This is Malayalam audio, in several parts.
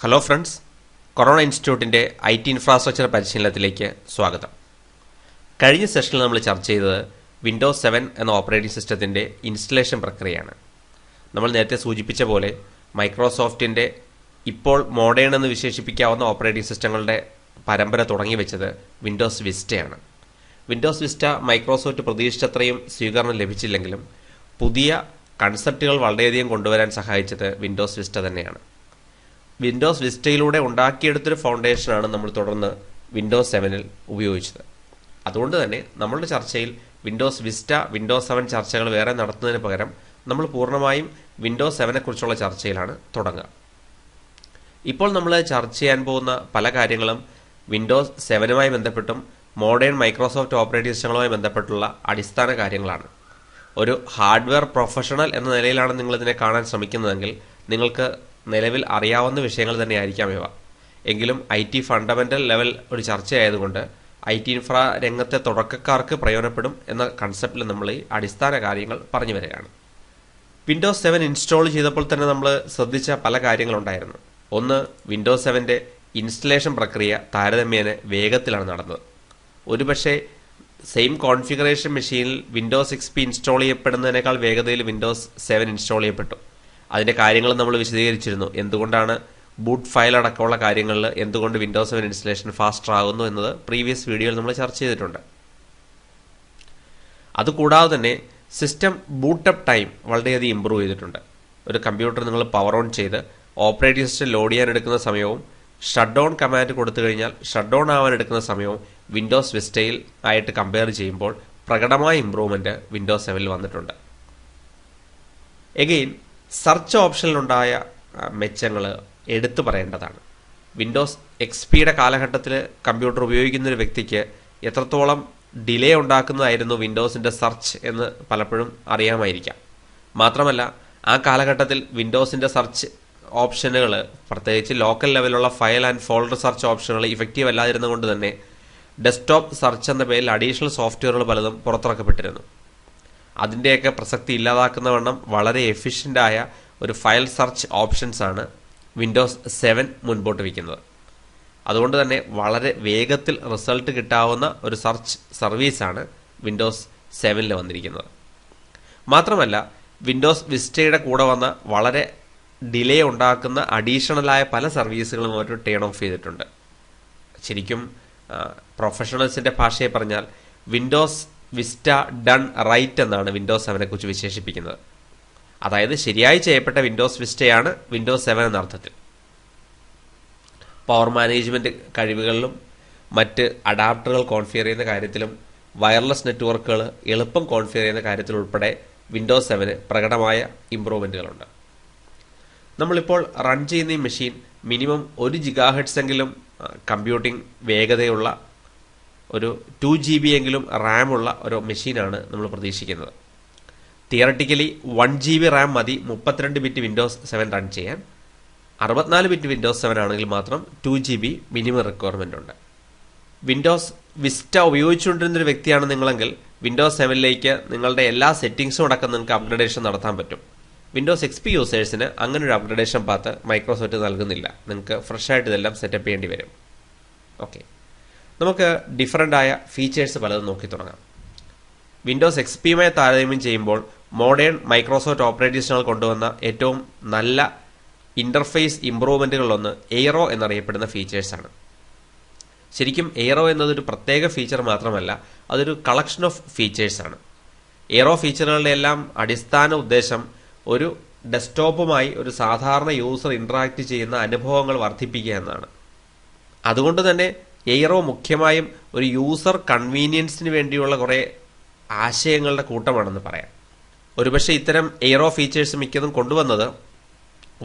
ഹലോ ഫ്രണ്ട്സ്, കൊറോണ ഇൻസ്റ്റിറ്റ്യൂട്ടിൻ്റെ IT ഇൻഫ്രാസ്ട്രക്ചർ പരിശീലനത്തിലേക്ക് സ്വാഗതം. കഴിഞ്ഞ സെഷനിൽ നമ്മൾ ചർച്ച ചെയ്തത് വിൻഡോസ് 7 എന്ന ഓപ്പറേറ്റിംഗ് സിസ്റ്റത്തിൻ്റെ ഇൻസ്റ്റലേഷൻ പ്രക്രിയയാണ്. നമ്മൾ നേരത്തെ സൂചിപ്പിച്ച പോലെ മൈക്രോസോഫ്റ്റിൻ്റെ ഇപ്പോൾ മോഡേൺ എന്ന് വിശേഷിപ്പിക്കാവുന്ന ഓപ്പറേറ്റിംഗ് സിസ്റ്റങ്ങളുടെ പരമ്പര തുടങ്ങി വെച്ചത് വിൻഡോസ് വിസ്റ്റയാണ്. വിൻഡോസ് വിസ്റ്റ മൈക്രോസോഫ്റ്റ് പ്രതീക്ഷിച്ചത്രയും സ്വീകരണം ലഭിച്ചില്ലെങ്കിലും പുതിയ കൺസെപ്റ്റുകൾ വളരെയധികം കൊണ്ടുവരാൻ സഹായിച്ചത് വിൻഡോസ് വിസ്റ്റ തന്നെയാണ്. വിൻഡോസ് വിസ്റ്റയിലൂടെ ഉണ്ടാക്കിയെടുത്തൊരു ഫൗണ്ടേഷനാണ് നമ്മൾ തുടർന്ന് വിൻഡോസ് 7-ൽ ഉപയോഗിച്ചത്. അതുകൊണ്ട് തന്നെ നമ്മളുടെ ചർച്ചയിൽ വിൻഡോസ് വിസ്റ്റ, വിൻഡോസ് 7 ചർച്ചകൾ വേറെ നടത്തുന്നതിന് പകരം നമ്മൾ പൂർണ്ണമായും വിൻഡോസ് 7-നെക്കുറിച്ചുള്ള ചർച്ചയിലാണ് തുടങ്ങുക. ഇപ്പോൾ നമ്മൾ ചർച്ച ചെയ്യാൻ പോകുന്ന പല കാര്യങ്ങളും വിൻഡോസ് 7-മായി ബന്ധപ്പെട്ടും മോഡേൺ മൈക്രോസോഫ്റ്റ് ഓപ്പറേറ്റിംഗ് സിസ്റ്റങ്ങളുമായി ബന്ധപ്പെട്ടുള്ള അടിസ്ഥാന കാര്യങ്ങളാണ്. ഒരു ഹാർഡ്വെയർ പ്രൊഫഷണൽ എന്ന നിലയിലാണ് നിങ്ങളിതിനെ കാണാൻ ശ്രമിക്കുന്നതെങ്കിൽ നിങ്ങൾക്ക് നിലവിൽ അറിയാവുന്ന വിഷയങ്ങൾ തന്നെയായിരിക്കാം ഇവ. എങ്കിലും IT ഫണ്ടമെന്റൽ ലെവൽ ഒരു ചർച്ചയായതുകൊണ്ട് IT ഇൻഫ്രാ രംഗത്തെ തുടക്കക്കാർക്ക് പ്രയോജനപ്പെടും എന്ന കൺസെപ്റ്റിൽ നമ്മൾ ഈ അടിസ്ഥാന കാര്യങ്ങൾ പറഞ്ഞു വരികയാണ്. വിൻഡോസ് 7 ഇൻസ്റ്റാൾ ചെയ്തപ്പോൾ തന്നെ നമ്മൾ ശ്രദ്ധിച്ച പല കാര്യങ്ങളുണ്ടായിരുന്നു. ഒന്ന്, വിൻഡോസ് 7-ന്റെ ഇൻസ്റ്റലേഷൻ പ്രക്രിയ താരതമ്യേന വേഗത്തിലാണ് നടന്നത്. ഒരുപക്ഷെ സെയിം കോൺഫിഗറേഷൻ മെഷീനിൽ വിൻഡോസ് XP ഇൻസ്റ്റാൾ ചെയ്യപ്പെടുന്നതിനേക്കാൾ വേഗതയിൽ വിൻഡോസ് 7 ഇൻസ്റ്റാൾ ചെയ്യപ്പെട്ടു. അതിൻ്റെ കാര്യങ്ങൾ നമ്മൾ വിശദീകരിച്ചിരുന്നു. എന്തുകൊണ്ടാണ് ബൂട്ട് ഫയൽ അടക്കമുള്ള കാര്യങ്ങളിൽ എന്തുകൊണ്ട് വിൻഡോസ് 7 ഇൻസ്റ്റലേഷൻ ഫാസ്റ്റർ ആകുന്നു എന്നത് പ്രീവിയസ് വീഡിയോയിൽ നമ്മൾ ചർച്ച ചെയ്തിട്ടുണ്ട്. അതുകൂടാതെ തന്നെ സിസ്റ്റം ബൂട്ടപ്പ് ടൈം വളരെയധികം ഇമ്പ്രൂവ് ചെയ്തിട്ടുണ്ട്. ഒരു കമ്പ്യൂട്ടർ നിങ്ങൾ പവർ ഓൺ ചെയ്ത് ഓപ്പറേറ്റിംഗ് സിസ്റ്റം ലോഡ് ചെയ്യാൻ എടുക്കുന്ന സമയവും ഷട്ട് ഡൗൺ കമാൻഡ് കൊടുത്തു കഴിഞ്ഞാൽ ഷട്ട് ഡൗൺ ആവാൻ എടുക്കുന്ന സമയവും വിൻഡോസ് വിസ്റ്റയിൽ ആയിട്ട് കമ്പയർ ചെയ്യുമ്പോൾ പ്രകടമായ ഇമ്പ്രൂവ്മെന്റ് വിൻഡോസ് 7-ൽ വന്നിട്ടുണ്ട്. എഗെയിൻ സെർച്ച് ഓപ്ഷനിലുണ്ടായ മെച്ചങ്ങൾ എടുത്തു പറയേണ്ടതാണ്. വിൻഡോസ് XPയുടെ കാലഘട്ടത്തിൽ കമ്പ്യൂട്ടർ ഉപയോഗിക്കുന്ന ഒരു വ്യക്തിക്ക് എത്രത്തോളം ഡിലേ ഉണ്ടാക്കുന്നതായിരുന്നു വിൻഡോസിൻ്റെ സെർച്ച് എന്ന് പലപ്പോഴും അറിയാമായിരിക്കാം. മാത്രമല്ല, ആ കാലഘട്ടത്തിൽ വിൻഡോസിൻ്റെ സെർച്ച് ഓപ്ഷനുകൾ, പ്രത്യേകിച്ച് ലോക്കൽ ലെവലുള്ള ഫയൽ ആൻഡ് ഫോൾഡർ സെർച്ച് ഓപ്ഷനുകൾ ഇഫക്റ്റീവ് അല്ലാതിരുന്നുകൊണ്ട് തന്നെ ഡെസ്ക്ടോപ്പ് സെർച്ച് എന്ന പേരിൽ അഡീഷണൽ സോഫ്റ്റ്വെയറുകൾ പലതും പുറത്തിറക്കപ്പെട്ടിരുന്നു. അതിൻ്റെയൊക്കെ പ്രസക്തി ഇല്ലാതാക്കുന്ന വണ്ണം വളരെ എഫിഷ്യൻ്റായ ഒരു ഫയൽ സെർച്ച് ഓപ്ഷൻസാണ് വിൻഡോസ് 7 മുൻപോട്ട് വയ്ക്കുന്നത്. അതുകൊണ്ട് തന്നെ വളരെ വേഗത്തിൽ റിസൾട്ട് കിട്ടാവുന്ന ഒരു സെർച്ച് സർവീസാണ് വിൻഡോസ് 7-ൽ വന്നിരിക്കുന്നത്. മാത്രമല്ല, വിൻഡോസ് വിസ്റ്റയുടെ കൂടെ വന്ന വളരെ ഡിലേ ഉണ്ടാക്കുന്ന അഡീഷണലായ പല സർവീസുകളും അവർ ടേൺ ഓഫ് ചെയ്തിട്ടുണ്ട്. ശരിക്കും പ്രൊഫഷണൽസിൻ്റെ ഭാഷയെ പറഞ്ഞാൽ വിൻഡോസ് വിസ്റ്റ ഡൺ റൈറ്റ് എന്നാണ് വിൻഡോസ് 7-നെക്കുറിച്ച് വിശേഷിപ്പിക്കുന്നത്. അതായത് ശരിയായി ചെയ്യപ്പെട്ട വിൻഡോസ് വിസ്റ്റയാണ് വിൻഡോസ് 7 എന്ന അർത്ഥത്തിൽ. പവർ മാനേജ്മെന്റ് കഴിവുകളിലും മറ്റ് അഡാപ്റ്ററുകൾ കോൺഫിഗർ ചെയ്യുന്ന കാര്യത്തിലും വയർലെസ് നെറ്റ്വർക്കുകൾ എളുപ്പം കോൺഫിഗർ ചെയ്യുന്ന കാര്യത്തിലുൾപ്പെടെ വിൻഡോസ് 7 പ്രകടമായ ഇംപ്രൂവ്മെന്റുകളുണ്ട്. നമ്മളിപ്പോൾ റൺ ചെയ്യുന്ന ഈ മെഷീൻ മിനിമം 1 GHz എങ്കിലും കമ്പ്യൂട്ടിംഗ് വേഗതയുള്ള ഒരു 2 GB എങ്കിലും റാം ഉള്ള ഒരു മെഷീനാണ് നമ്മൾ പ്രതീക്ഷിക്കുന്നത്. തിയറട്ടിക്കലി 1 GB റാം മതി 32 ബിറ്റ് വിൻഡോസ് 7 റൺ ചെയ്യാൻ. 64 ബിറ്റ് വിൻഡോസ് 7 ആണെങ്കിൽ മാത്രം 2 GB മിനിമം റിക്വയർമെന്റ് ഉണ്ട്. വിൻഡോസ് വിസ്റ്റ ഉപയോഗിച്ചുകൊണ്ടിരുന്നൊരു വ്യക്തിയാണ് നിങ്ങളെങ്കിൽ വിൻഡോസ് 7-ലേക്ക് നിങ്ങളുടെ എല്ലാ സെറ്റിംഗ്സും അടക്കം നിങ്ങൾക്ക് അപ്ഗ്രഡേഷൻ നടത്താൻ പറ്റും. വിൻഡോസ് XP യൂസേഴ്സിന് അങ്ങനെ ഒരു അപ്ഗ്രഡേഷൻ പാത്ത് മൈക്രോസോഫ്റ്റ് നൽകുന്നില്ല. നിങ്ങൾക്ക് ഫ്രഷ് ആയിട്ട് ഇതെല്ലാം സെറ്റപ്പ് ചെയ്യേണ്ടി വരും. ഓക്കെ, നമുക്ക് ഡിഫറൻ്റ് ആയ ഫീച്ചേഴ്സ് പലതും നോക്കി തുടങ്ങാം. വിൻഡോസ് XPയുമായി താരതമ്യം ചെയ്യുമ്പോൾ മോഡേൺ മൈക്രോസോഫ്റ്റ് ഓപ്പറേറ്റിംഗ് സിസ്റ്റങ്ങൾ കൊണ്ടുവന്ന ഏറ്റവും നല്ല ഇന്റർഫേസ് ഇംപ്രൂവ്മെന്റുകളിലൊന്ന് എയ്റോ എന്നറിയപ്പെടുന്ന ഫീച്ചേഴ്സാണ്. ശരിക്കും എയ്റോ എന്നതൊരു പ്രത്യേക ഫീച്ചർ മാത്രമല്ല, അതൊരു കളക്ഷൻ ഓഫ് ഫീച്ചേഴ്സാണ്. എയ്റോ ഫീച്ചറുകളുടെ എല്ലാം അടിസ്ഥാന ഉദ്ദേശം ഒരു ഡെസ്ക്ടോപ്പുമായി ഒരു സാധാരണ യൂസർ ഇന്ററാക്ട് ചെയ്യുന്ന അനുഭവങ്ങൾ വർദ്ധിപ്പിക്കുക എന്നതാണ്. അതുകൊണ്ട് തന്നെ എയ്റോ മുഖ്യമായും ഒരു യൂസർ കൺവീനിയൻസിന് വേണ്ടിയുള്ള കുറേ ആശയങ്ങളുടെ കൂട്ടമാണെന്ന് പറയാം. ഒരുപക്ഷെ ഇത്തരം എയ്റോ ഫീച്ചേഴ്സ് മിക്കതും കൊണ്ടുവന്നത്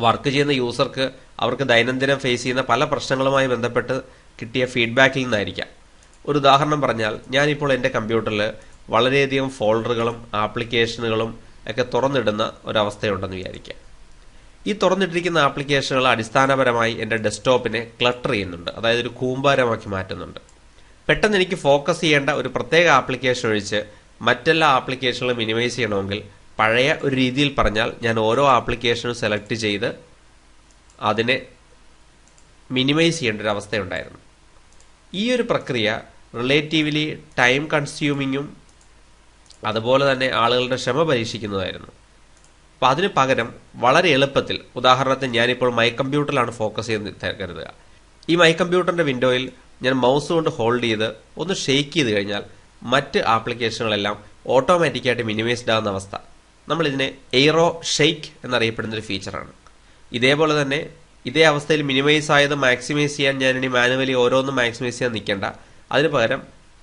വർക്ക് ചെയ്യുന്ന യൂസർക്ക് അവർക്ക് ദൈനംദിനം ഫേസ് ചെയ്യുന്ന പല പ്രശ്നങ്ങളുമായി ബന്ധപ്പെട്ട് കിട്ടിയ ഫീഡ്ബാക്കിൽ നിന്നായിരിക്കാം. ഒരു ഉദാഹരണം പറഞ്ഞാൽ, ഞാനിപ്പോൾ എൻ്റെ കമ്പ്യൂട്ടറിൽ വളരെയധികം ഫോൾഡറുകളും ആപ്ലിക്കേഷനുകളും ഒക്കെ തുറന്നിടുന്ന ഒരവസ്ഥയുണ്ടെന്ന് വിചാരിക്കാം. ഈ തുറന്നിട്ടിരിക്കുന്ന ആപ്ലിക്കേഷനുകൾ അടിസ്ഥാനപരമായി എൻ്റെ ഡെസ്ക്ടോപ്പിനെ ക്ലട്ടർ ചെയ്യുന്നുണ്ട്, അതായത് ഒരു കൂമ്പാരമാക്കി മാറ്റുന്നുണ്ട്. പെട്ടെന്ന് എനിക്ക് ഫോക്കസ് ചെയ്യേണ്ട ഒരു പ്രത്യേക ആപ്ലിക്കേഷൻ ഒഴിച്ച് മറ്റെല്ലാ ആപ്ലിക്കേഷനുകളും മിനിമൈസ് ചെയ്യണമെങ്കിൽ പഴയ ഒരു രീതിയിൽ പറഞ്ഞാൽ ഞാൻ ഓരോ ആപ്ലിക്കേഷനും സെലക്ട് ചെയ്ത് അതിനെ മിനിമൈസ് ചെയ്യേണ്ട ഒരു അവസ്ഥയുണ്ടായിരുന്നു. ഈ ഒരു പ്രക്രിയ റിലേറ്റീവ്ലി ടൈം കൺസ്യൂമിങ്ങും അതുപോലെ തന്നെ ആളുകളുടെ ക്ഷമ പരീക്ഷിക്കുന്നതായിരുന്നു. അപ്പം അതിന് പകരം വളരെ എളുപ്പത്തിൽ, ഉദാഹരണത്തിന് ഞാനിപ്പോൾ മൈ കമ്പ്യൂട്ടറിലാണ് ഫോക്കസ് ചെയ്യുന്നത് കരുതുക. ഈ മൈ കമ്പ്യൂട്ടറിൻ്റെ വിൻഡോയിൽ ഞാൻ മൗസ് കൊണ്ട് ഹോൾഡ് ചെയ്ത് ഒന്ന് ഷെയ്ക്ക് ചെയ്ത് കഴിഞ്ഞാൽ മറ്റ് ആപ്ലിക്കേഷനുകളെല്ലാം ഓട്ടോമാറ്റിക്കായിട്ട് മിനിമൈസ്ഡ് ആകുന്ന അവസ്ഥ. നമ്മളിതിനെ എയ്റോ ഷെയ്ക്ക് എന്നറിയപ്പെടുന്നൊരു ഫീച്ചറാണ്. ഇതേപോലെ തന്നെ ഇതേ അവസ്ഥയിൽ മിനിമൈസ് ആയത് മാക്സിമൈസ് ചെയ്യാൻ ഞാനിനി മാനുവലി ഓരോന്നും മാക്സിമൈസ് ചെയ്യാൻ നിൽക്കേണ്ട. അതിന് പകരം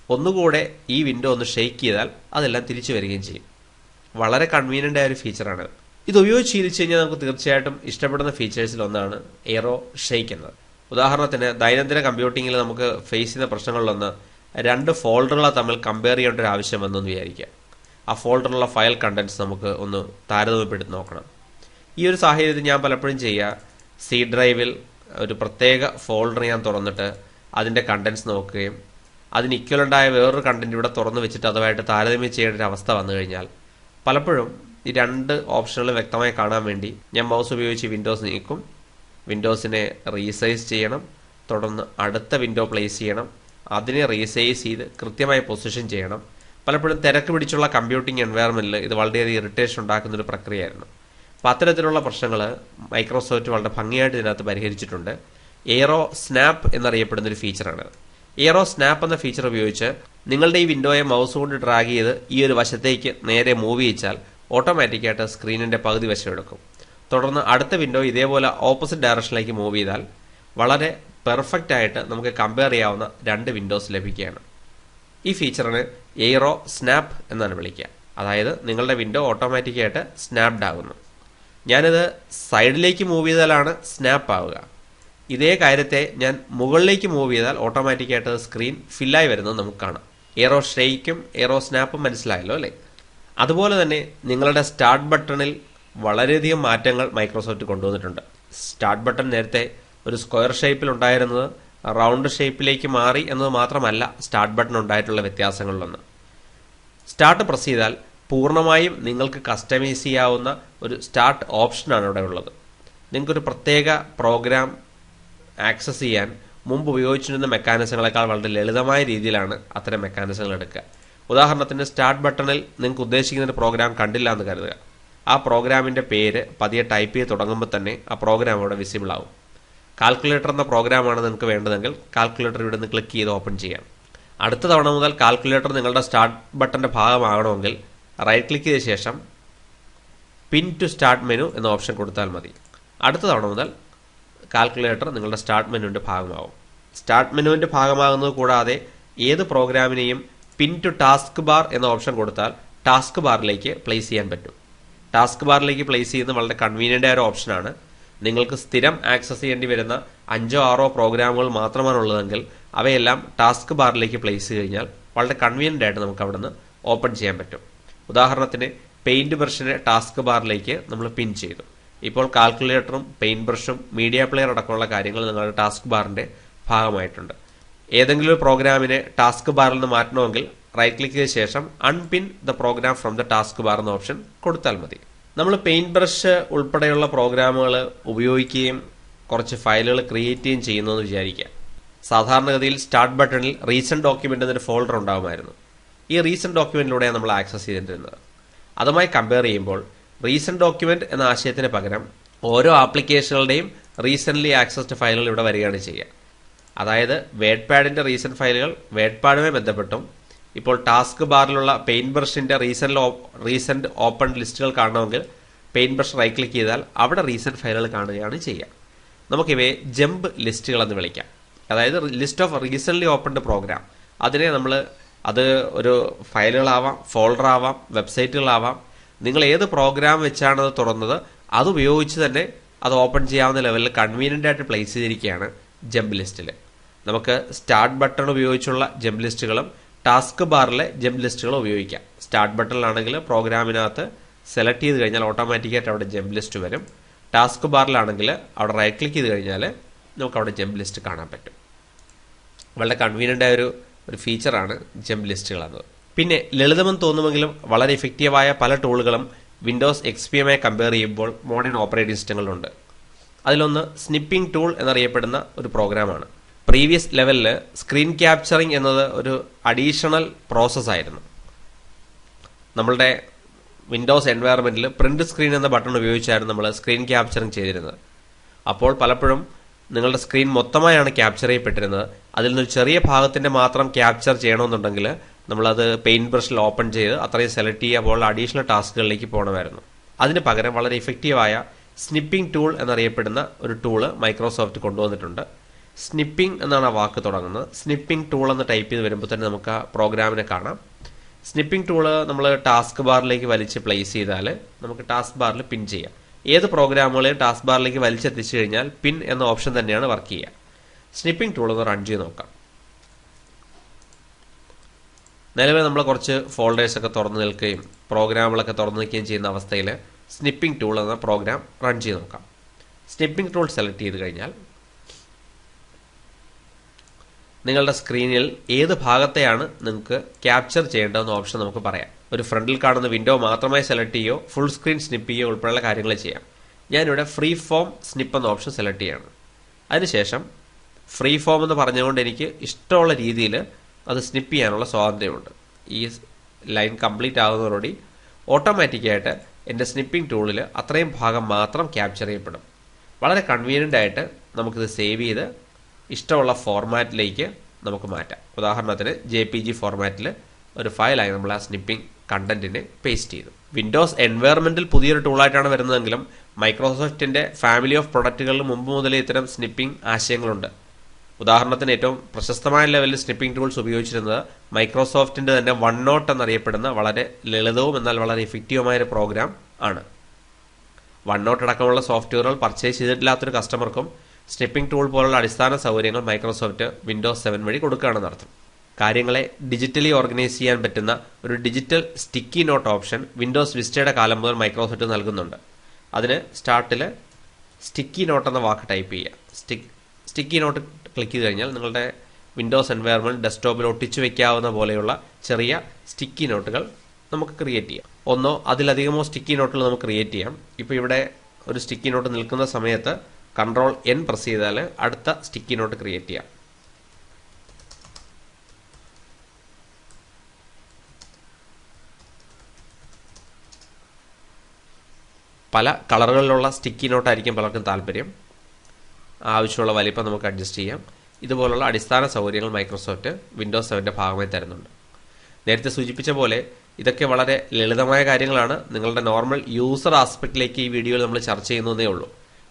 ഒന്നുകൂടെ ഈ വിൻഡോ ഒന്ന് ഷെയ്ക്ക് ചെയ്താൽ അതെല്ലാം തിരിച്ചു വരികയും ചെയ്യും. വളരെ കൺവീനിയൻ്റ് ആയ ഒരു ഫീച്ചറാണ്. ഇത് ഉപയോഗിച്ച് ശീലിച്ചു കഴിഞ്ഞാൽ നമുക്ക് തീർച്ചയായിട്ടും ഇഷ്ടപ്പെടുന്ന ഫീച്ചേഴ്സിൽ ഒന്നാണ് എയ്റോ ഷെയ്ക്ക് എന്നത്. ഉദാഹരണത്തിന് ദൈനംദിന കമ്പ്യൂട്ടിങ്ങിൽ നമുക്ക് ഫേസ് ചെയ്യുന്ന പ്രശ്നങ്ങളിലൊന്ന് 2 ഫോൾഡറുകളെ തമ്മിൽ കമ്പയർ ചെയ്യേണ്ട ഒരു ആവശ്യം വന്നെന്ന് വിചാരിക്കുക. ആ ഫോൾഡറിലുള്ള ഫയൽ കണ്ടന്റ്സ് നമുക്ക് ഒന്ന് താരതമ്യപ്പെടുത്തി നോക്കണം. ഈ ഒരു സാഹചര്യത്തിൽ ഞാൻ പലപ്പോഴും ചെയ്യുക, സി ഡ്രൈവിൽ ഒരു പ്രത്യേക ഫോൾഡർ ഞാൻ തുറന്നിട്ട് അതിൻ്റെ കണ്ടന്റ്സ് നോക്കുകയും അതിന് ഇക്വലൻ്റായ വേറൊരു കണ്ടന്റ് ഇവിടെ തുറന്നു വെച്ചിട്ട് അതുമായിട്ട് താരതമ്യം ചെയ്യേണ്ട ഒരു അവസ്ഥ വന്നു കഴിഞ്ഞാൽ പലപ്പോഴും ഈ 2 ഓപ്ഷനുകൾ വ്യക്തമായി കാണാൻ വേണ്ടി ഞാൻ മൗസ് ഉപയോഗിച്ച് വിൻഡോസ് നീക്കും, വിൻഡോസിനെ റീസൈസ് ചെയ്യണം, തുടർന്ന് അടുത്ത വിൻഡോ പ്ലേസ് ചെയ്യണം, അതിനെ റീസൈസ് ചെയ്ത് കൃത്യമായി പൊസിഷൻ ചെയ്യണം. പലപ്പോഴും തിരക്ക് പിടിച്ചുള്ള കമ്പ്യൂട്ടിംഗ് എൻവയറമെൻറ്റിൽ ഇത് വളരെയധികം ഇറിറ്റേഷൻ ഉണ്ടാക്കുന്നൊരു പ്രക്രിയയായിരുന്നു. അപ്പോൾ അത്തരത്തിലുള്ള പ്രശ്നങ്ങൾ മൈക്രോസോഫ്റ്റ് വളരെ ഭംഗിയായിട്ട് ഇതിനകത്ത് പരിഹരിച്ചിട്ടുണ്ട്. എയ്റോ സ്നാപ്പ് എന്നറിയപ്പെടുന്നൊരു ഫീച്ചറാണ്. എയ്റോ സ്നാപ്പ് എന്ന ഫീച്ചർ ഉപയോഗിച്ച് നിങ്ങളുടെ ഈ വിൻഡോയെ മൗസ് കൊണ്ട് ഡ്രാഗ് ചെയ്ത് ഈ ഒരു വശത്തേക്ക് നേരെ മൂവ് ചെയ്യിച്ചാൽ ഓട്ടോമാറ്റിക്കായിട്ട് സ്ക്രീനിൻ്റെ പകുതി വശം എടുക്കും. തുടർന്ന് അടുത്ത വിൻഡോ ഇതേപോലെ ഓപ്പോസിറ്റ് ഡയറക്ഷനിലേക്ക് മൂവ് ചെയ്താൽ വളരെ പെർഫെക്റ്റ് ആയിട്ട് നമുക്ക് കമ്പയർ ചെയ്യാവുന്ന 2 വിൻഡോസ് ലഭിക്കുകയാണ്. ഈ ഫീച്ചറിന് എയ്റോ സ്നാപ്പ് എന്നാണ് വിളിക്കുക. അതായത് നിങ്ങളുടെ വിൻഡോ ഓട്ടോമാറ്റിക്കായിട്ട് സ്നാപ്ഡ് ആകുന്നു. ഞാനിത് സൈഡിലേക്ക് മൂവ് ചെയ്താലാണ് സ്നാപ്പ് ആവുക. ഇതേ കാര്യത്തെ ഞാൻ മുകളിലേക്ക് മൂവ് ചെയ്താൽ ഓട്ടോമാറ്റിക്കായിട്ട് സ്ക്രീൻ ഫില്ലായി വരുന്നത് നമുക്ക് കാണാം. എയ്റോ ഷെയ്ക്കും എയ്റോ സ്നാപ്പും മനസ്സിലായല്ലോ അല്ലേ? അതുപോലെ തന്നെ നിങ്ങളുടെ സ്റ്റാർട്ട് ബട്ടണിൽ വളരെയധികം മാറ്റങ്ങൾ മൈക്രോസോഫ്റ്റ് കൊണ്ടുവന്നിട്ടുണ്ട്. സ്റ്റാർട്ട് ബട്ടൺ നേരത്തെ ഒരു സ്ക്വയർ ഷേപ്പിൽ ഉണ്ടായിരുന്നത് റൗണ്ട് ഷേപ്പിലേക്ക് മാറി എന്നത് മാത്രമല്ല സ്റ്റാർട്ട് ബട്ടൺ ഉണ്ടായിട്ടുള്ള വ്യത്യാസങ്ങളിലൊന്ന്. സ്റ്റാർട്ട് പ്രസ് ചെയ്താൽ പൂർണ്ണമായും നിങ്ങൾക്ക് കസ്റ്റമൈസ് ചെയ്യാവുന്ന ഒരു സ്റ്റാർട്ട് ഓപ്ഷനാണ് ഇവിടെ ഉള്ളത്. നിങ്ങൾക്കൊരു പ്രത്യേക പ്രോഗ്രാം ആക്സസ് ചെയ്യാൻ മുമ്പ് ഉപയോഗിച്ചിരുന്ന മെക്കാനിസങ്ങളെക്കാൾ വളരെ ലളിതമായ രീതിയിലാണ് അത്തരം മെക്കാനിസങ്ങൾ എടുക്കുക. ഉദാഹരണത്തിന് സ്റ്റാർട്ട് ബട്ടണിൽ നിങ്ങൾക്ക് ഉദ്ദേശിക്കുന്ന ഒരു പ്രോഗ്രാം കണ്ടില്ല എന്ന് കരുതുക. ആ പ്രോഗ്രാമിൻ്റെ പേര് പതിയെ ടൈപ്പ് ചെയ്ത് തുടങ്ങുമ്പോൾ തന്നെ ആ പ്രോഗ്രാം അവിടെ വിസിബിൾ ആവും. കാൽക്കുലേറ്റർ എന്ന പ്രോഗ്രാമാണ് നിങ്ങൾക്ക് വേണ്ടതെങ്കിൽ കാൽക്കുലേറ്റർ ഇവിടെ നിന്ന് ക്ലിക്ക് ചെയ്ത് ഓപ്പൺ ചെയ്യാം. അടുത്ത തവണ മുതൽ കാൽക്കുലേറ്റർ നിങ്ങളുടെ സ്റ്റാർട്ട് ബട്ടൻ്റെ ഭാഗമാകണമെങ്കിൽ റൈറ്റ് ക്ലിക്ക് ചെയ്ത ശേഷം പിൻ ടു സ്റ്റാർട്ട് മെനു എന്ന ഓപ്ഷൻ കൊടുത്താൽ മതി. അടുത്ത തവണ മുതൽ കാൽക്കുലേറ്റർ നിങ്ങളുടെ സ്റ്റാർട്ട് മെനുവിൻ്റെ ഭാഗമാവും. സ്റ്റാർട്ട് മെനുവിൻ്റെ ഭാഗമാകുന്നത് കൂടാതെ ഏത് പ്രോഗ്രാമിനെയും പിൻ ടു ടാസ്ക് ബാർ എന്ന ഓപ്ഷൻ കൊടുത്താൽ ടാസ്ക് ബാറിലേക്ക് പ്ലേസ് ചെയ്യാൻ പറ്റും. ടാസ്ക് ബാറിലേക്ക് പ്ലേസ് ചെയ്യുന്നത് വളരെ കൺവീനിയൻ്റ് ആയ ഒരു ഓപ്ഷനാണ്. നിങ്ങൾക്ക് സ്ഥിരം ആക്സസ് ചെയ്യേണ്ടി വരുന്ന 5-6 പ്രോഗ്രാമുകൾ മാത്രമാണ് ഉള്ളതെങ്കിൽ അവയെല്ലാം ടാസ്ക് ബാറിലേക്ക് പ്ലേസ് ചെയ്ത് കഴിഞ്ഞാൽ വളരെ കൺവീനിയൻ്റ് ആയിട്ട് നമുക്ക് അവിടെ നിന്ന് ഓപ്പൺ ചെയ്യാൻ പറ്റും. ഉദാഹരണത്തിന് പെയിൻറ് ബ്രഷിനെ ടാസ്ക് ബാറിലേക്ക് നമ്മൾ പിൻ ചെയ്തു. ഇപ്പോൾ കാൽക്കുലേറ്ററും പെയിൻറ് ബ്രഷും മീഡിയ പ്ലെയർ അടക്കമുള്ള കാര്യങ്ങൾ നിങ്ങളുടെ ടാസ്ക് ബാറിൻ്റെ ഭാഗമായിട്ടുണ്ട്. ഏതെങ്കിലും ഒരു പ്രോഗ്രാമിനെ ടാസ്ക് ബാറിൽ നിന്ന് മാറ്റണമെങ്കിൽ റൈറ്റ് ക്ലിക്ക് ചെയ്ത ശേഷം unpin the program from the task bar എന്ന ഓപ്ഷൻ കൊടുത്താൽ മതി. നമ്മൾ പെയിൻറ് ബ്രഷ് ഉൾപ്പെടെയുള്ള പ്രോഗ്രാമുകൾ ഉപയോഗിക്കുകയും കുറച്ച് ഫയലുകൾ ക്രിയേറ്റ് ചെയ്യുകയും ചെയ്യുന്നു എന്ന് വിചാരിക്കുക. സാധാരണഗതിയിൽ സ്റ്റാർട്ട് ബട്ടണിൽ റീസെന്റ് ഡോക്യുമെന്റ് എന്നൊരു ഫോൾഡർ ഉണ്ടാകുമായിരുന്നു. ഈ റീസെന്റ് ഡോക്യുമെന്റിലൂടെയാണ് നമ്മൾ ആക്സസ് ചെയ്തിരുന്നത്. അതുമായി കമ്പയർ ചെയ്യുമ്പോൾ റീസെന്റ് ഡോക്യുമെന്റ് എന്ന ആശയത്തിന് പകരം ഓരോ ആപ്ലിക്കേഷനുകളുടെയും റീസെന്റ്ലി ആക്സസ്ഡ് ഫയലുകൾ ഇവിടെ വരികയാണ് ചെയ്യുക. അതായത് വേഡ് പാഡിന്റെ റീസെന്റ് ഫയലുകൾ വേഡ് പാഡുമായി ബന്ധപ്പെട്ടും ഇപ്പോൾ ടാസ്ക് ബാറിലുള്ള പെയിന്റ് ബ്രഷിന്റെ റീസെന്റ് ഓപ്പൺ ലിസ്റ്റുകൾ കാണണമെങ്കിൽ പെയിന്റ് ബ്രഷ് റൈറ്റ് ക്ലിക്ക് ചെയ്താൽ അവിടെ റീസെന്റ് ഫയലുകൾ കാണുകയാണ് ചെയ്യുക. നമുക്കിവയെ ജമ്പ് ലിസ്റ്റുകൾ എന്ന് വിളിക്കാം. അതായത് list of recently opened program. അതിനെ അത് ഒരു ഫയലുകളാവാം, ഫോൾഡർ ആവാം, വെബ്സൈറ്റുകളാവാം. നിങ്ങൾ ഏത് പ്രോഗ്രാം വെച്ചാണ് അത് തുറന്നത് അതുപയോഗിച്ച് തന്നെ അത് ഓപ്പൺ ചെയ്യാവുന്ന ലെവലിൽ കൺവീനിയൻ്റ് ആയിട്ട് പ്ലേസ് ചെയ്തിരിക്കുകയാണ് ജമ്പ് ലിസ്റ്റിൽ. നമുക്ക് സ്റ്റാർട്ട് ബട്ടൺ ഉപയോഗിച്ചുള്ള ജമ്പ് ലിസ്റ്റുകളും ടാസ്ക് ബാറിലെ ജമ്പ് ലിസ്റ്റുകളും ഉപയോഗിക്കാം. സ്റ്റാർട്ട് ബട്ടണിലാണെങ്കിൽ പ്രോഗ്രാമിനകത്ത് സെലക്ട് ചെയ്ത് കഴിഞ്ഞാൽ ഓട്ടോമാറ്റിക്കായിട്ട് അവിടെ ജമ്പ് ലിസ്റ്റ് വരും. ടാസ്ക് ബാറിലാണെങ്കിൽ അവിടെ റൈറ്റ് ക്ലിക്ക് ചെയ്ത് കഴിഞ്ഞാൽ നമുക്ക് അവിടെ ജമ്പ് ലിസ്റ്റ് കാണാൻ പറ്റും. വളരെ കൺവീനിയൻ്റ് ആയ ഒരു ഫീച്ചറാണ് ജമ്പ് ലിസ്റ്റുകൾ എന്നത്. പിന്നെ ലളിതമെന്ന് തോന്നുമെങ്കിലും വളരെ ഇഫക്റ്റീവായ പല ടൂളുകളും വിൻഡോസ് XP യുമായി കമ്പയർ ചെയ്യുമ്പോൾ മോഡേൺ ഓപ്പറേറ്റിംഗ് സിസ്റ്റങ്ങളിലുണ്ട്. അതിലൊന്ന് സ്നിപ്പിംഗ് ടൂൾ എന്നറിയപ്പെടുന്ന ഒരു പ്രോഗ്രാമാണ്. പ്രീവിയസ് ലെവലിൽ സ്ക്രീൻ ക്യാപ്ചറിംഗ് എന്നത് ഒരു അഡീഷണൽ പ്രോസസ്സായിരുന്നു. നമ്മളുടെ വിൻഡോസ് എൻവയറമെന്റിൽ പ്രിന്റ് സ്ക്രീൻ എന്ന ബട്ടൺ ഉപയോഗിച്ചായിരുന്നു നമ്മൾ സ്ക്രീൻ ക്യാപ്ചറിംഗ് ചെയ്തിരുന്നത്. അപ്പോൾ പലപ്പോഴും നിങ്ങളുടെ സ്ക്രീൻ മൊത്തമായാണ് ക്യാപ്ചർ ചെയ്യപ്പെട്ടിരുന്നത്. അതിൽ നിന്നൊരു ചെറിയ ഭാഗത്തിന്റെ മാത്രം ക്യാപ്ചർ ചെയ്യണമെന്നുണ്ടെങ്കിൽ നമ്മളത് പെയിന്റ് ബ്രഷിൽ ഓപ്പൺ ചെയ്ത് അത്രയും സെലക്ട് ചെയ്യുക പോലുള്ള അഡീഷണൽ ടാസ്കുകളിലേക്ക് പോകണമായിരുന്നു. അതിന് പകരം വളരെ ഇഫക്റ്റീവായ സ്നിപ്പിംഗ് ടൂൾ എന്നറിയപ്പെടുന്ന ഒരു ടൂള് മൈക്രോസോഫ്റ്റ് കൊണ്ടുവന്നിട്ടുണ്ട്. സ്നിപ്പിംഗ് എന്നാണ് ആ വാക്ക് തുടങ്ങുന്നത്. സ്നിപ്പിംഗ് ടൂൾ എന്ന് ടൈപ്പ് ചെയ്ത് വരുമ്പോൾ തന്നെ നമുക്ക് ആ പ്രോഗ്രാമിനെ കാണാം. സ്നിപ്പിംഗ് ടൂള് നമ്മൾ ടാസ്ക് ബാറിലേക്ക് വലിച്ച് പ്ലേസ് ചെയ്താൽ നമുക്ക് ടാസ്ക് ബാറിൽ പിൻ ചെയ്യാം. ഏത് പ്രോഗ്രാമുകളെയും ടാസ്ക് ബാറിലേക്ക് വലിച്ചെത്തിച്ചു കഴിഞ്ഞാൽ പിൻ എന്ന ഓപ്ഷൻ തന്നെയാണ് വർക്ക് ചെയ്യുക. സ്നിപ്പിംഗ് ടൂൾ ഒന്ന് റൺ ചെയ്ത് നോക്കാം. നിലവിൽ നമ്മൾ കുറച്ച് ഫോൾഡേഴ്സൊക്കെ തുറന്നു നിൽക്കുകയും പ്രോഗ്രാമുകളൊക്കെ തുറന്നു നിൽക്കുകയും ചെയ്യുന്ന അവസ്ഥയിൽ സ്നിപ്പിംഗ് ടൂൾ എന്ന പ്രോഗ്രാം റൺ ചെയ്ത് നോക്കാം. സ്നിപ്പിംഗ് ടൂൾ സെലക്ട് ചെയ്ത് കഴിഞ്ഞാൽ നിങ്ങളുടെ സ്ക്രീനിൽ ഏത് ഭാഗത്തെയാണ് നിങ്ങൾക്ക് ക്യാപ്ചർ ചെയ്യേണ്ടതെന്ന ഓപ്ഷൻ നമുക്ക് പറയാം. ഒരു ഫ്രണ്ടിൽ കാണുന്ന വിൻഡോ മാത്രമായി സെലക്ട് ചെയ്യുകയോ ഫുൾ സ്ക്രീൻ സ്നിപ്പ് ചെയ്യുകയോ ഉൾപ്പെടെയുള്ള കാര്യങ്ങൾ ചെയ്യാം. ഞാനിവിടെ ഫ്രീ ഫോം സ്നിപ്പ് എന്ന ഓപ്ഷൻ സെലക്ട് ചെയ്യാണ്. അതിനുശേഷം ഫ്രീ ഫോം എന്ന് പറഞ്ഞുകൊണ്ട് എനിക്ക് ഇഷ്ടമുള്ള രീതിയിൽ അത് സ്നിപ്പ് ചെയ്യാനുള്ള സ്വാതന്ത്ര്യമുണ്ട്. ഈ ലൈൻ കംപ്ലീറ്റ് ആകുന്നതോടുകൂടി ഓട്ടോമാറ്റിക്കായിട്ട് എൻ്റെ സ്നിപ്പിംഗ് ടൂളിൽ അത്രയും ഭാഗം മാത്രം ക്യാപ്ചർ ചെയ്യപ്പെടും. വളരെ കൺവീനിയൻ്റ് ആയിട്ട് നമുക്കിത് സേവ് ചെയ്ത് ഇഷ്ടമുള്ള ഫോർമാറ്റിലേക്ക് നമുക്ക് മാറ്റാം. ഉദാഹരണത്തിന് JPG ഫോർമാറ്റിൽ ഒരു ഫയലായി നമ്മൾ ആ സ്നിപ്പിംഗ് കണ്ടന്റിനെ പേസ്റ്റ് ചെയ്തു. വിൻഡോസ് എൻവയറമെന്റിൽ പുതിയൊരു ടൂളായിട്ടാണ് വരുന്നതെങ്കിലും മൈക്രോസോഫ്റ്റിന്റെ ഫാമിലി ഓഫ് പ്രൊഡക്റ്റുകളിൽ മുമ്പ് മുതലേ ഇത്തരം സ്നിപ്പിംഗ് ആശയങ്ങളുണ്ട്. ഉദാഹരണത്തിന് ഏറ്റവും പ്രശസ്തമായ ലെവലിൽ സ്നിപ്പിംഗ് ടൂൾസ് ഉപയോഗിച്ചിരുന്നത് മൈക്രോസോഫ്റ്റിന്റെ തന്നെ OneNote എന്നറിയപ്പെടുന്ന വളരെ ലളിതവും എന്നാൽ വളരെ ഇഫക്റ്റീവുമായ ഒരു പ്രോഗ്രാം ആണ്. OneNote അടക്കമുള്ള സോഫ്റ്റ്വെയറുകൾ പർച്ചേസ് ചെയ്തിട്ടില്ലാത്തൊരു കസ്റ്റമർക്കും സ്നിപ്പിംഗ് ടൂൾ പോലുള്ള അടിസ്ഥാന സൗകര്യങ്ങൾ മൈക്രോസോഫ്റ്റ് വിൻഡോസ് 7 വഴി കൊടുക്കുകയാണെന്ന് അർത്ഥം. കാര്യങ്ങളെ ഡിജിറ്റലി ഓർഗനൈസ് ചെയ്യാൻ പറ്റുന്ന ഒരു digital sticky note option Windows വിസ്റ്റയുടെ കാലം മുതൽ മൈക്രോസോഫ്റ്റ് നൽകുന്നുണ്ട്. അതിന് സ്റ്റാർട്ടിൽ സ്റ്റിക്കി നോട്ട് എന്ന വാക്ക് ടൈപ്പ് ചെയ്യുക. സ്റ്റിക്കി നോട്ട് ക്ലിക്ക് ചെയ്ത് കഴിഞ്ഞാൽ നിങ്ങളുടെ വിൻഡോസ് എൻവയറമെന്റ് ഡെസ്ക്ടോപ്പിൽ ഒട്ടിച്ചു വെക്കാവുന്ന പോലെയുള്ള ചെറിയ സ്റ്റിക്കി നോട്ടുകൾ നമുക്ക് ക്രിയേറ്റ് ചെയ്യാം. ഒന്നോ അതിലധികമോ സ്റ്റിക്കി നോട്ടുകൾ നമുക്ക് ക്രിയേറ്റ് ചെയ്യാം. ഇപ്പോൾ ഇവിടെ ഒരു സ്റ്റിക്കി നോട്ട് നിൽക്കുന്ന സമയത്ത് Ctrl+N പ്രസ് ചെയ്താൽ അടുത്ത സ്റ്റിക്കി നോട്ട് ക്രിയേറ്റ് ചെയ്യാം. പല കളറുകളിലുള്ള സ്റ്റിക്കി നോട്ടായിരിക്കും പലർക്കും താല്പര്യം. ആവശ്യമുള്ള വലിപ്പം നമുക്ക് അഡ്ജസ്റ്റ് ചെയ്യാം. ഇതുപോലുള്ള അടിസ്ഥാന സൗകര്യങ്ങൾ മൈക്രോസോഫ്റ്റ് വിൻഡോസ് 7 ഭാഗമായി തരുന്നുണ്ട്. നേരത്തെ സൂചിപ്പിച്ച പോലെ ഇതൊക്കെ വളരെ ലളിതമായ കാര്യങ്ങളാണ്. നിങ്ങളുടെ നോർമൽ യൂസർ ആസ്പെക്റ്റിലേക്ക് ഈ വീഡിയോയിൽ നമ്മൾ ചർച്ച ചെയ്യുന്നതേ ഉള്ളൂ.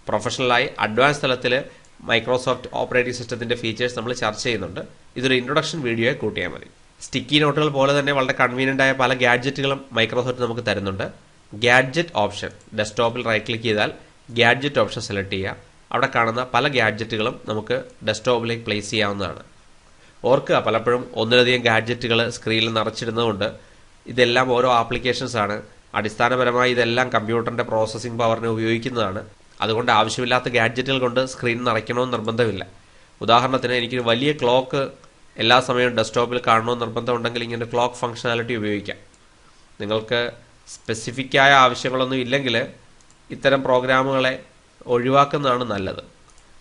പ്രൊഫഷണലായി അഡ്വാൻസ് തലത്തിൽ മൈക്രോസോഫ്റ്റ് ഓപ്പറേറ്റിംഗ് സിസ്റ്റത്തിന്റെ ഫീച്ചേഴ്സ് നമ്മൾ ചർച്ച ചെയ്യുന്നുണ്ട്. ഇതൊരു ഇൻട്രൊഡക്ഷൻ വീഡിയോയെ കൂട്ടിയാൽ മതി. സ്റ്റിക്കി നോട്ടുകൾ പോലെ തന്നെ വളരെ കൺവീനിയന്റ് ആയ പല ഗാഡ്ജറ്റുകളും മൈക്രോസോഫ്റ്റ് നമുക്ക് തരുന്നുണ്ട്. ഗാഡ്ജറ്റ് ഓപ്ഷൻ ഡെസ്ക്ടോപ്പിൽ റൈറ്റ് ക്ലിക്ക് ചെയ്താൽ ഗാഡ്ജറ്റ് ഓപ്ഷൻ സെലക്ട് ചെയ്യുക. അവിടെ കാണുന്ന പല ഗാഡ്ജറ്റുകളും നമുക്ക് ഡെസ്ക്ടോപ്പിലേക്ക് പ്ലേസ് ചെയ്യാവുന്നതാണ്. ഓർക്കുക, പലപ്പോഴും ഒന്നിലധികം ഗാഡ്ജറ്റുകൾ സ്ക്രീനിൽ നിറച്ചിടുന്നതുകൊണ്ട് ഇതെല്ലാം ഓരോ ആപ്ലിക്കേഷൻസ് ആണ്. അടിസ്ഥാനപരമായി ഇതെല്ലാം കമ്പ്യൂട്ടറിന്റെ പ്രോസസ്സിംഗ് പവറിനെ ഉപയോഗിക്കുന്നതാണ്. അതുകൊണ്ട് ആവശ്യമില്ലാത്ത ഗാഡ്ജറ്റുകൾ കൊണ്ട് സ്ക്രീൻ നിറയ്ക്കണമെന്ന് നിർബന്ധമില്ല. ഉദാഹരണത്തിന് എനിക്കൊരു വലിയ ക്ലോക്ക് എല്ലാ സമയവും ഡെസ്ക്ടോപ്പിൽ കാണണമെന്ന് നിർബന്ധമുണ്ടെങ്കിൽ ഇങ്ങനെ ക്ലോക്ക് ഫംഗ്ഷനാലിറ്റി ഉപയോഗിക്കാം. നിങ്ങൾക്ക് സ്പെസിഫിക്കായ ആവശ്യങ്ങളൊന്നും ഇല്ലെങ്കിൽ ഇത്തരം പ്രോഗ്രാമുകളെ ഒഴിവാക്കുന്നതാണ് നല്ലത്.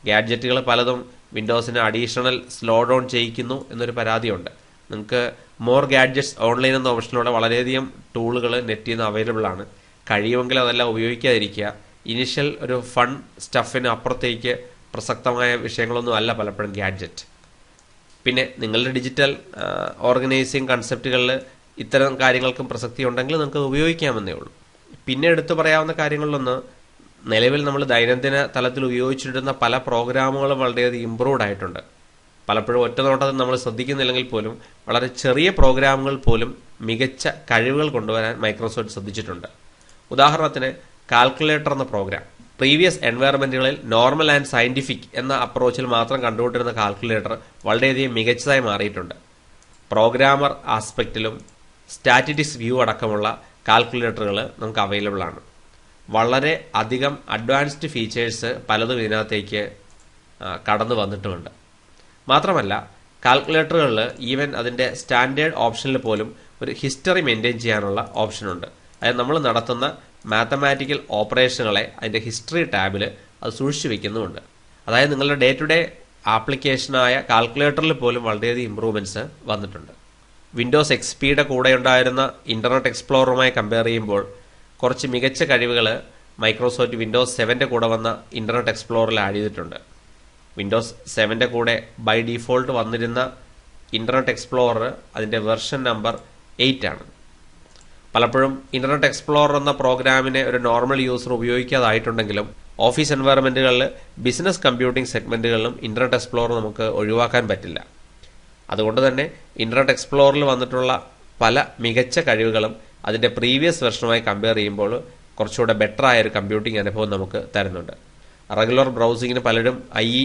ഗാഡ്ജറ്റുകൾ പലതും വിൻഡോസിന് അഡീഷണൽ സ്ലോ ഡൗൺ ചെയ്യിക്കുന്നു എന്നൊരു പരാതിയുണ്ട്. നിങ്ങൾക്ക് മോർ ഗാഡ്ജറ്റ്സ് ഓൺലൈൻ എന്ന ഓപ്ഷനിലൂടെ വളരെയധികം ടൂളുകൾ നെറ്റിൽ നിന്ന് അവൈലബിൾ ആണ്. കഴിയുമെങ്കിൽ അതെല്ലാം ഉപയോഗിക്കാതിരിക്കുക. ഇനിഷ്യൽ ഒരു ഫൺ സ്റ്റഫിന് അപ്പുറത്തേക്ക് പ്രസക്തമായ വിഷയങ്ങളൊന്നും അല്ല പലപ്പോഴും ഗാഡ്ജറ്റ്. പിന്നെ നിങ്ങളുടെ ഡിജിറ്റൽ ഓർഗനൈസിങ് കൺസെപ്റ്റുകളിൽ ഇത്തരം കാര്യങ്ങൾക്കും പ്രസക്തി ഉണ്ടെങ്കിൽ നിങ്ങൾക്ക് ഉപയോഗിക്കാമെന്നേ ഉള്ളൂ. പിന്നെ എടുത്തു പറയാവുന്ന കാര്യങ്ങളിലൊന്ന്, നിലവിൽ നമ്മൾ ദൈനംദിന തലത്തിൽ ഉപയോഗിച്ചിരുന്ന പല പ്രോഗ്രാമുകളും വളരെയധികം ഇംപ്രൂവ്ഡ് ആയിട്ടുണ്ട്. പലപ്പോഴും ഒറ്റ നോട്ടത്തിൽ നമ്മൾ ശ്രദ്ധിക്കുന്നില്ലെങ്കിൽ പോലും വളരെ ചെറിയ പ്രോഗ്രാമുകൾ പോലും മികച്ച കഴിവുകൾ കൊണ്ടുവരാൻ മൈക്രോസോഫ്റ്റ് ശ്രദ്ധിച്ചിട്ടുണ്ട്. ഉദാഹരണത്തിന് കാൽക്കുലേറ്റർ എന്ന പ്രോഗ്രാം പ്രീവിയസ് എൻവയറമെന്റുകളിൽ നോർമൽ ആൻഡ് സയന്റിഫിക് എന്ന അപ്രോച്ചിൽ മാത്രം കണ്ടുകൊണ്ടിരുന്ന കാൽക്കുലേറ്റർ വളരെയധികം മികച്ചതായി മാറിയിട്ടുണ്ട്. പ്രോഗ്രാമർ ആസ്പെക്റ്റിലും സ്റ്റാറ്റിസ്റ്റിക്സ് വ്യൂ അടക്കമുള്ള കാൽക്കുലേറ്ററുകൾ നമുക്ക് അവൈലബിൾ ആണ്. വളരെ അധികം അഡ്വാൻസ്ഡ് ഫീച്ചേഴ്സ് പലതും ഇതിനകത്തേക്ക് കടന്നു വന്നിട്ടുമുണ്ട്. മാത്രമല്ല കാൽക്കുലേറ്ററുകളിൽ ഈവൻ അതിൻ്റെ സ്റ്റാൻഡേർഡ് ഓപ്ഷനിൽ പോലും ഒരു ഹിസ്റ്ററി മെയിൻറ്റെയിൻ ചെയ്യാനുള്ള ഓപ്ഷനുണ്ട്. അതായത് നമ്മൾ നടത്തുന്ന മാത്തമാറ്റിക്കൽ ഓപ്പറേഷനുകളെ അതിൻ്റെ ഹിസ്റ്ററി ടാബിൽ അത് സൂക്ഷിച്ചു വെക്കുന്നുമുണ്ട്. അതായത് നിങ്ങളുടെ ഡേ ടു ഡേ ആപ്ലിക്കേഷനായ കാൽക്കുലേറ്ററിൽ പോലും വളരെയധികം ഇമ്പ്രൂവ്മെൻറ്റ്സ് വന്നിട്ടുണ്ട്. വിൻഡോസ് എക്സ്പിയുടെ കൂടെ ഉണ്ടായിരുന്ന ഇൻ്റർനെറ്റ് എക്സ്പ്ലോററുമായി കമ്പയർ ചെയ്യുമ്പോൾ കുറച്ച് മികച്ച കഴിവുകൾ മൈക്രോസോഫ്റ്റ് വിൻഡോസ് 7ന്റെ കൂടെ വന്ന ഇൻ്റർനെറ്റ് എക്സ്പ്ലോററിൽ ആഡ് ചെയ്തിട്ടുണ്ട്. വിൻഡോസ് 7ന്റെ കൂടെ ബൈ ഡിഫോൾട്ട് വന്നിരുന്ന ഇൻ്റർനെറ്റ് എക്സ്പ്ലോറർ അതിൻ്റെ വെർഷൻ നമ്പർ 8 ആണ്. പലപ്പോഴും ഇൻ്റർനെറ്റ് എക്സ്പ്ലോറർ എന്ന പ്രോഗ്രാമിനെ ഒരു നോർമൽ യൂസർ ഉപയോഗിക്കാതായിട്ടുണ്ടെങ്കിലും ഓഫീസ് എൻവയറമെൻറ്റുകളിൽ ബിസിനസ് കമ്പ്യൂട്ടിംഗ് സെഗ്മെൻറ്റുകളിലും ഇൻ്റർനെറ്റ് എക്സ്പ്ലോറർ നമുക്ക് ഒഴിവാക്കാൻ പറ്റില്ല. അതുകൊണ്ട് തന്നെ ഇൻ്റർനെറ്റ് എക്സ്പ്ലോറിൽ വന്നിട്ടുള്ള പല മികച്ച കഴിവുകളും അതിൻ്റെ പ്രീവിയസ് വെർഷനുമായി കമ്പയർ ചെയ്യുമ്പോൾ കുറച്ചുകൂടെ ബെറ്റർ ആയ ഒരു കമ്പ്യൂട്ടിംഗ് അനുഭവം നമുക്ക് തരുന്നുണ്ട്. റെഗുലർ ബ്രൗസിങ്ങിന് പലരും IE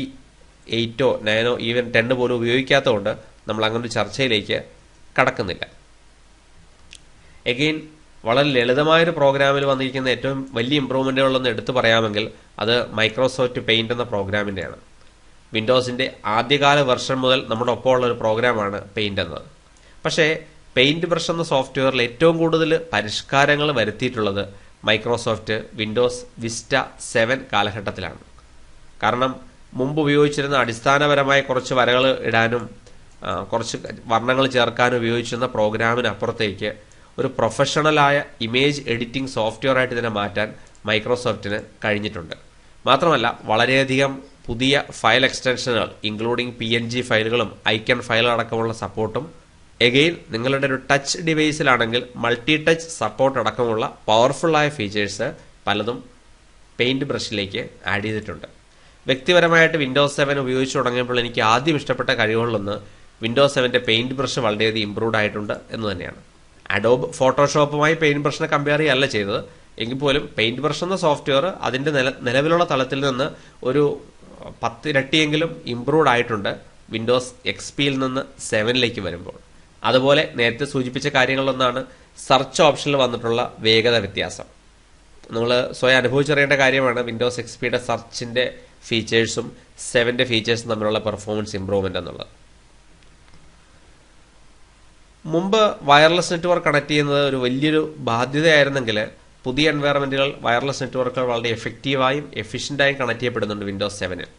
8 9 ഈവൻ 10 പോലും ഉപയോഗിക്കാത്തതുകൊണ്ട് നമ്മൾ അങ്ങനെ ഒരു ചർച്ചയിലേക്ക് കടക്കുന്നില്ല. എഗെയിൻ വളരെ ലളിതമായൊരു പ്രോഗ്രാമിൽ വന്നിരിക്കുന്ന ഏറ്റവും വലിയ ഇമ്പ്രൂവ്മെൻറ്റുകളൊന്ന് എടുത്തു പറയാമെങ്കിൽ അത് മൈക്രോസോഫ്റ്റ് പെയിൻറ് എന്ന പ്രോഗ്രാമിൻ്റെയാണ്. വിൻഡോസിൻ്റെ ആദ്യകാല വെർഷൻ മുതൽ നമ്മുടെ ഒപ്പമുള്ള ഒരു പ്രോഗ്രാമാണ് പെയിൻറ് എന്നത്. പക്ഷേ പെയിൻറ് ബ്രഷ് എന്ന സോഫ്റ്റ്വെയറിൽ ഏറ്റവും കൂടുതൽ പരിഷ്കാരങ്ങൾ വരുത്തിയിട്ടുള്ളത് മൈക്രോസോഫ്റ്റ് വിൻഡോസ് വിസ്റ്റ 7 കാലഘട്ടത്തിലാണ്. കാരണം മുമ്പ് ഉപയോഗിച്ചിരുന്ന അടിസ്ഥാനപരമായ കുറച്ച് വരകൾ ഇടാനും കുറച്ച് വർണ്ണങ്ങൾ ചേർക്കാനും ഉപയോഗിച്ചിരുന്ന പ്രോഗ്രാമിനപ്പുറത്തേക്ക് ഒരു പ്രൊഫഷണലായ ഇമേജ് എഡിറ്റിംഗ് സോഫ്റ്റ്വെയർ ആയിട്ട് ഇതിനെ മാറ്റാൻ മൈക്രോസോഫ്റ്റിന് കഴിഞ്ഞിട്ടുണ്ട്. മാത്രമല്ല വളരെയധികം പുതിയ ഫയൽ എക്സ്റ്റൻഷനുകൾ ഇൻക്ലൂഡിംഗ് PNG ഫയലുകളും ഐക്കൺ ഫയലുകൾ അടക്കമുള്ള സപ്പോർട്ടും എഗെയിൻ നിങ്ങളുടെ ഒരു ടച്ച് ഡിവൈസിലാണെങ്കിൽ മൾട്ടി ടച്ച് സപ്പോർട്ട് അടക്കമുള്ള പവർഫുള്ളായ ഫീച്ചേഴ്സ് പലതും പെയിൻറ് ബ്രഷിലേക്ക് ആഡ് ചെയ്തിട്ടുണ്ട്. വ്യക്തിപരമായിട്ട് വിൻഡോസ് 7 ഉപയോഗിച്ച് തുടങ്ങിയപ്പോൾ എനിക്ക് ആദ്യം ഇഷ്ടപ്പെട്ട കഴിവുകളിലൊന്ന് വിൻഡോസ് 7ന്റെ പെയിൻറ് ബ്രഷ് വളരെയധികം ഇമ്പ്രൂവ്ഡ് ആയിട്ടുണ്ട് എന്ന് തന്നെയാണ്. അഡോബ് ഫോട്ടോഷോപ്പുമായി പെയിൻറ് ബ്രഷിനെ കമ്പയർ ചെയ്യല്ല ചെയ്തത്. എങ്കിൽ പോലും പെയിൻറ് ബ്രഷ് എന്ന സോഫ്റ്റ്വെയർ അതിൻ്റെ നിലവിലുള്ള തലത്തിൽ നിന്ന് ഒരു 10 ഇരട്ടിയെങ്കിലും ഇമ്പ്രൂവ്ഡ് ആയിട്ടുണ്ട് വിൻഡോസ് XPയിൽ നിന്ന് 7ലേക്ക് വരുമ്പോൾ. അതുപോലെ നേരത്തെ സൂചിപ്പിച്ച കാര്യങ്ങളിലൊന്നാണ് സെർച്ച് ഓപ്ഷനിൽ വന്നിട്ടുള്ള വേഗത വ്യത്യാസം. നമ്മൾ സ്വയം അനുഭവിച്ചറിയേണ്ട കാര്യമാണ് വിൻഡോസ് XPയുടെ സെർച്ചിൻ്റെ ഫീച്ചേഴ്സും 7ന്റെ ഫീച്ചേഴ്സും തമ്മിലുള്ള പെർഫോമൻസ് ഇമ്പ്രൂവ്മെൻ്റ് എന്നുള്ളത്. മുമ്പ് വയർലെസ് നെറ്റ്വർക്ക് കണക്ട് ചെയ്യുന്നത് ഒരു വലിയൊരു ബാധ്യതയായിരുന്നെങ്കിൽ പുതിയ എൻവയറമെൻറ്റുകൾ വയർലെസ് നെറ്റ്വർക്കുകൾ വളരെ എഫക്റ്റീവായും എഫിഷ്യൻ്റായും കണക്ട് ചെയ്യപ്പെടുന്നുണ്ട് വിൻഡോസ് 7ൽ.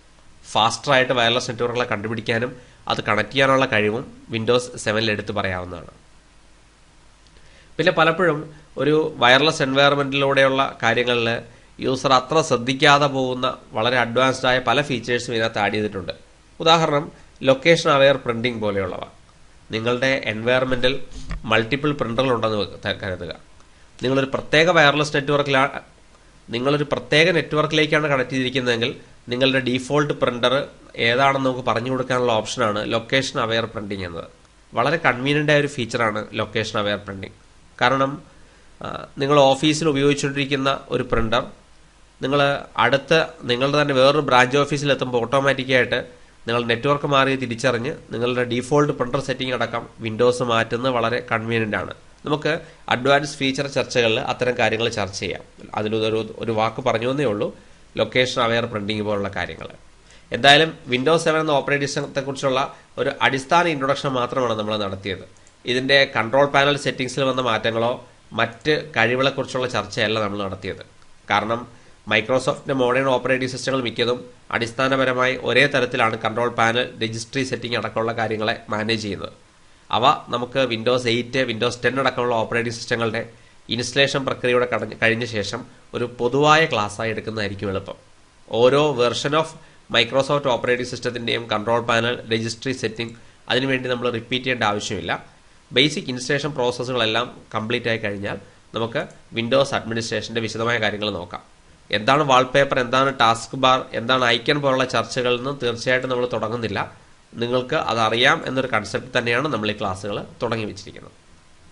ഫാസ്റ്ററായിട്ട് വയർലെസ് നെറ്റ്വർക്കുകളെ കണ്ടുപിടിക്കാനും അത് കണക്ട് ചെയ്യാനുള്ള കഴിവും വിൻഡോസ് 7ൽ എടുത്തു പറയാവുന്നതാണ്. പിന്നെ പലപ്പോഴും ഒരു വയർലെസ് എൻവയറമെൻറ്റിലൂടെയുള്ള കാര്യങ്ങളിൽ യൂസർ അത്ര ശ്രദ്ധിക്കാതെ പോകുന്ന വളരെ അഡ്വാൻസ്ഡ് ആയ പല ഫീച്ചേഴ്സും ഇതിനകത്ത് ആഡ് ചെയ്തിട്ടുണ്ട്. ഉദാഹരണം ലൊക്കേഷൻ അവെയർ പ്രിന്റിംഗ് പോലെയുള്ളവ. നിങ്ങളുടെ എൻവയറമെൻറ്റിൽ മൾട്ടിപ്പിൾ പ്രിൻ്ററുകളുണ്ടെന്ന് കരുതുക. നിങ്ങളൊരു പ്രത്യേക വയർലെസ് നിങ്ങളൊരു പ്രത്യേക നെറ്റ്വർക്കിലേക്കാണ് കണക്ട് ചെയ്തിരിക്കുന്നതെങ്കിൽ നിങ്ങളുടെ ഡീഫോൾട്ട് പ്രിൻ്റർ ഏതാണെന്ന് നമുക്ക് പറഞ്ഞു കൊടുക്കാനുള്ള ഓപ്ഷനാണ് ലൊക്കേഷൻ അവെയർ പ്രിന്റിംഗ് എന്നത്. വളരെ കൺവീനിയൻ്റ് ആയ ഒരു ഫീച്ചറാണ് ലൊക്കേഷൻ അവെയർ പ്രിന്റിംഗ്. കാരണം നിങ്ങൾ ഓഫീസിൽ ഉപയോഗിച്ചുകൊണ്ടിരിക്കുന്ന ഒരു പ്രിൻ്റർ നിങ്ങൾ നിങ്ങളുടെ തന്നെ വേറൊരു ബ്രാഞ്ച് ഓഫീസിലെത്തുമ്പോൾ ഓട്ടോമാറ്റിക്കായിട്ട് നിങ്ങൾ നെറ്റ്വർക്ക് മാറി തിരിച്ചറിഞ്ഞ് നിങ്ങളുടെ ഡീഫോൾട്ട് പ്രിൻ്റർ സെറ്റിംഗ് അടക്കം വിൻഡോസ് മാറ്റുന്നത് വളരെ കൺവീനിയൻ്റ് ആണ്. നമുക്ക് അഡ്വാൻസ് ഫീച്ചർ ചർച്ചകളിൽ അത്തരം കാര്യങ്ങൾ ചർച്ച ചെയ്യാം. അതിലൊരു വാക്ക് പറഞ്ഞു എന്നേ ഉള്ളൂ, ലൊക്കേഷൻ അവെയർ പ്രിന്റിംഗ് പോലുള്ള കാര്യങ്ങൾ. എന്തായാലും വിൻഡോസ് 7 എന്ന ഓപ്പറേറ്റിംഗ് സിസ്റ്റത്തെക്കുറിച്ചുള്ള ഒരു അടിസ്ഥാന ഇൻട്രൊഡക്ഷൻ മാത്രമാണ് നമ്മൾ നടത്തിയത്. ഇതിൻ്റെ കൺട്രോൾ പാനൽ സെറ്റിംഗ്സിൽ വന്ന മാറ്റങ്ങളോ മറ്റ് കഴിവുകളെക്കുറിച്ചുള്ള ചർച്ചയല്ല നമ്മൾ നടത്തിയത്. കാരണം മൈക്രോസോഫ്റ്റിന്റെ മോഡേൺ ഓപ്പറേറ്റിംഗ് സിസ്റ്റങ്ങൾ മിക്കതും അടിസ്ഥാനപരമായി ഒരേ തരത്തിലാണ് കൺട്രോൾ പാനൽ, രജിസ്ട്രി സെറ്റിംഗ് അടക്കമുള്ള കാര്യങ്ങളെ മാനേജ് ചെയ്യുന്നത്. അവ നമുക്ക് വിൻഡോസ് 8, വിൻഡോസ് 10 അടക്കമുള്ള ഓപ്പറേറ്റിംഗ് സിസ്റ്റങ്ങളുടെ ഇൻസ്റ്റലേഷൻ പ്രക്രിയയുടെ കഴിഞ്ഞ ശേഷം ഒരു പൊതുവായ ക്ലാസ്സായി എടുക്കുന്നതായിരിക്കും എളുപ്പം. ഓരോ വെർഷൻ ഓഫ് മൈക്രോസോഫ്റ്റ് ഓപ്പറേറ്റിംഗ് സിസ്റ്റത്തിൻ്റെയും കൺട്രോൾ പാനൽ, രജിസ്ട്രി സെറ്റിംഗ് അതിനുവേണ്ടി നമ്മൾ റിപ്പീറ്റ് ചെയ്യേണ്ട ആവശ്യമില്ല. ബേസിക് ഇൻസ്റ്റലേഷൻ പ്രോസസ്സുകളെല്ലാം കംപ്ലീറ്റ് ആയി കഴിഞ്ഞാൽ നമുക്ക് വിൻഡോസ് അഡ്മിനിസ്ട്രേഷൻ്റെ വിശദമായ കാര്യങ്ങൾ നോക്കാം. എന്താണ് വാൾപേപ്പർ, എന്താണ് ടാസ്ക് ബാർ, എന്താണ് ഐക്കൺ പോലുള്ള ചർച്ചകളിൽ നിന്നും തീർച്ചയായിട്ടും നമ്മൾ തുടങ്ങുന്നില്ല. നിങ്ങൾക്ക് അതറിയാം എന്നൊരു കൺസെപ്റ്റ് തന്നെയാണ് നമ്മൾ ഈ ക്ലാസ്സുകൾ തുടങ്ങി വെച്ചിരിക്കുന്നത്.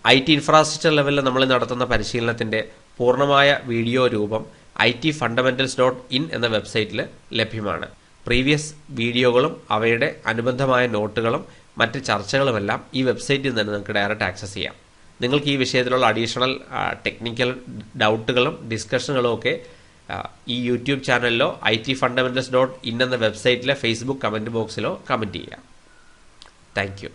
IT ഇൻഫ്രാസ്ട്രക്ചർ ലെവലിൽ നമ്മൾ നടത്തുന്ന പരിശീലനത്തിൻ്റെ പൂർണ്ണമായ വീഡിയോ രൂപം itfundamentals.in എന്ന വെബ്സൈറ്റിൽ ലഭ്യമാണ്. പ്രീവിയസ് വീഡിയോകളും അവയുടെ അനുബന്ധമായ നോട്ടുകളും മറ്റ് ചർച്ചകളുമെല്ലാം ഈ വെബ്സൈറ്റിൽ തന്നെ നിങ്ങൾക്ക് ഡയറക്റ്റ് ആക്സസ് ചെയ്യാം. നിങ്ങൾക്ക് ഈ വിഷയത്തിലുള്ള അഡീഷണൽ ടെക്നിക്കൽ ഡൗട്ടുകളും ഡിസ്കഷനുകളും ഒക്കെ ഈ യൂട്യൂബ് ചാനലിലോ itfundamentals.in എന്ന വെബ്സൈറ്റിലെ ഫേസ്ബുക്ക് കമൻറ്റ് ബോക്സിലോ കമൻറ്റ് ചെയ്യാം. Thank you.